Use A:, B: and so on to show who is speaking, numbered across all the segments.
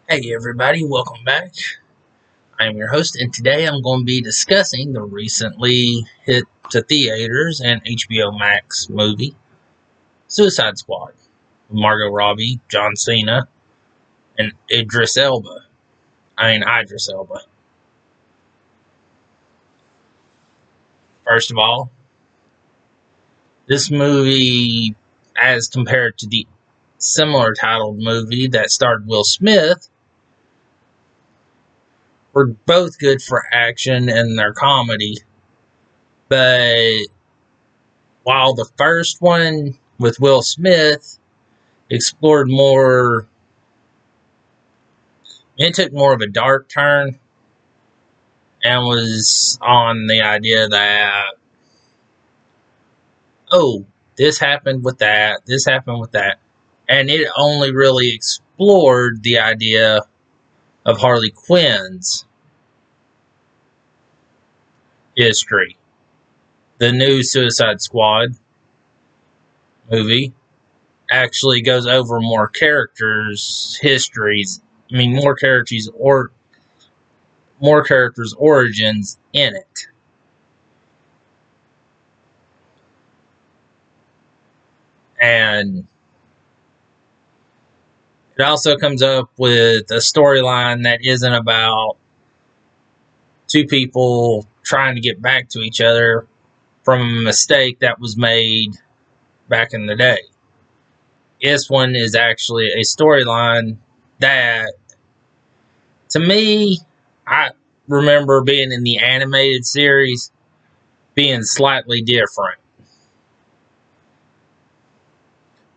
A: Hey everybody, welcome back. I am your host, and today I'm going to be discussing the recently hit to theaters and HBO Max movie, Suicide Squad, with Margot Robbie, John Cena, and Idris Elba. First of all, this movie, as compared to the similar titled movie that starred Will Smith, were both good for action and their comedy, but while the first one with Will Smith explored more, it took more of a dark turn and was on the idea that, oh, this happened with that. And it only really explored the idea of Harley Quinn's history. The new Suicide Squad movie actually goes over more characters' histories. More characters' origins in it. And it also comes up with a storyline that isn't about two people trying to get back to each other from a mistake that was made back in the day. This one is actually a storyline that, to me, I remember being in the animated series being slightly different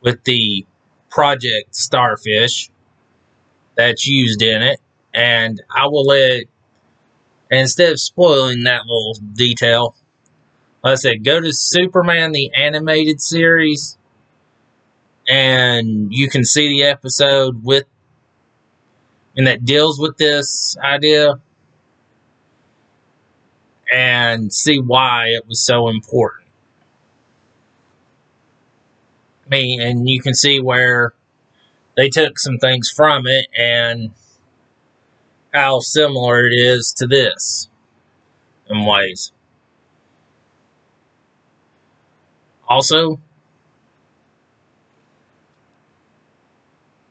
A: with the Project Starfish that's used in it. And I will instead of spoiling that little detail, like I said, go to Superman the Animated Series and you can see the episode that deals with this idea and see why it was so important. And you can see where they took some things from it and how similar it is to this in ways. Also,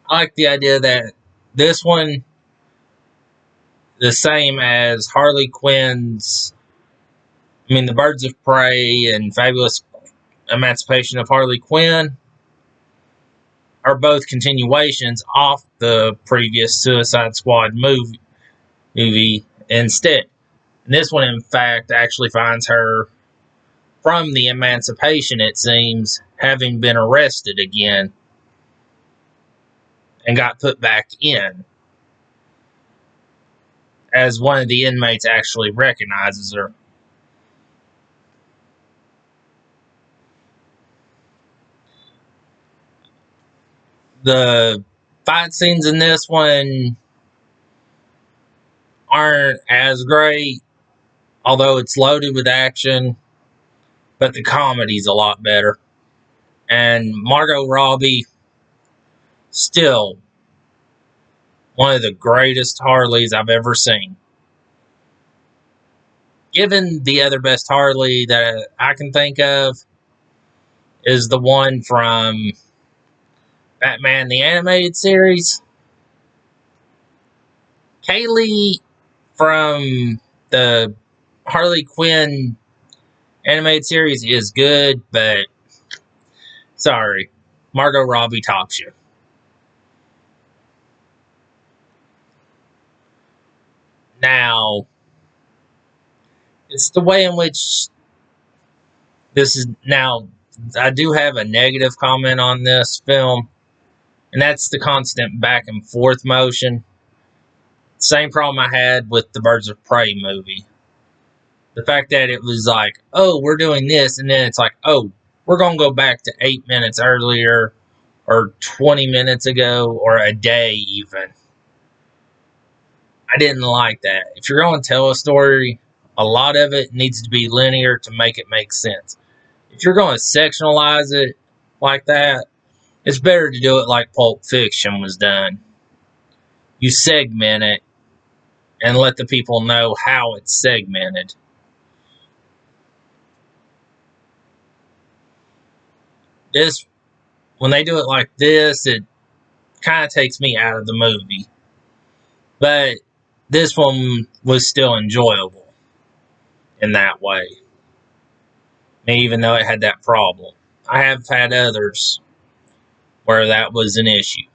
A: I like the idea that this one, the same as Harley Quinn's, the Birds of Prey and Fabulous Emancipation of Harley Quinn, are both continuations off the previous Suicide Squad movie instead. And this one, in fact, actually finds her from the emancipation, it seems, having been arrested again and got put back in, as one of the inmates actually recognizes her. The fight scenes in this one aren't as great, although it's loaded with action, but the comedy's a lot better. And Margot Robbie, still one of the greatest Harleys I've ever seen. Given the other best Harley that I can think of is the one from Batman the Animated Series. Kaylee from the Harley Quinn animated series is good, but sorry, Margot Robbie tops you. Now, it's the way in which this is now. I do have a negative comment on this film, and that's the constant back and forth motion. Same problem I had with the Birds of Prey movie. The fact that it was like, oh, we're doing this, and then it's like, oh, we're going to go back to 8 minutes earlier, or 20 minutes ago, or a day even. I didn't like that. If you're going to tell a story, a lot of it needs to be linear to make it make sense. If you're going to sectionalize it like that, it's better to do it like Pulp Fiction was done. you segment it and let the people know how it's segmented. This, when they do it like this, it kind of takes me out of the movie. But this one was still enjoyable in that way, even though it had that problem. I have had others where that was an issue.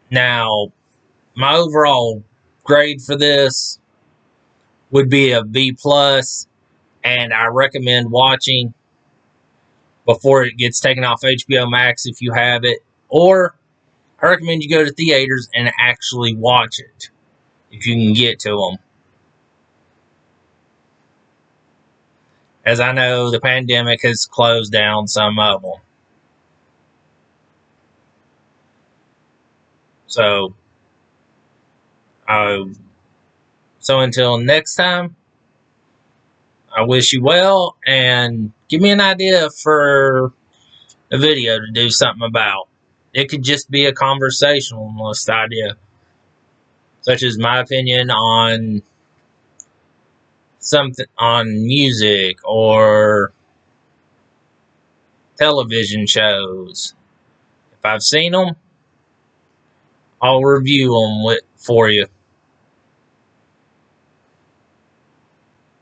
A: Now, my overall grade for this would be a B plus, and I recommend watching before it gets taken off HBO Max if you have it, or I recommend you go to theaters and actually watch it if you can get to them. As I know, the pandemic has closed down some of them. So, uh, so until next time, I wish you well, and give me an idea for a video to do something about. It could just be a conversationalist idea, such as my opinion on something on music or television shows. If I've seen them, I'll review them for you.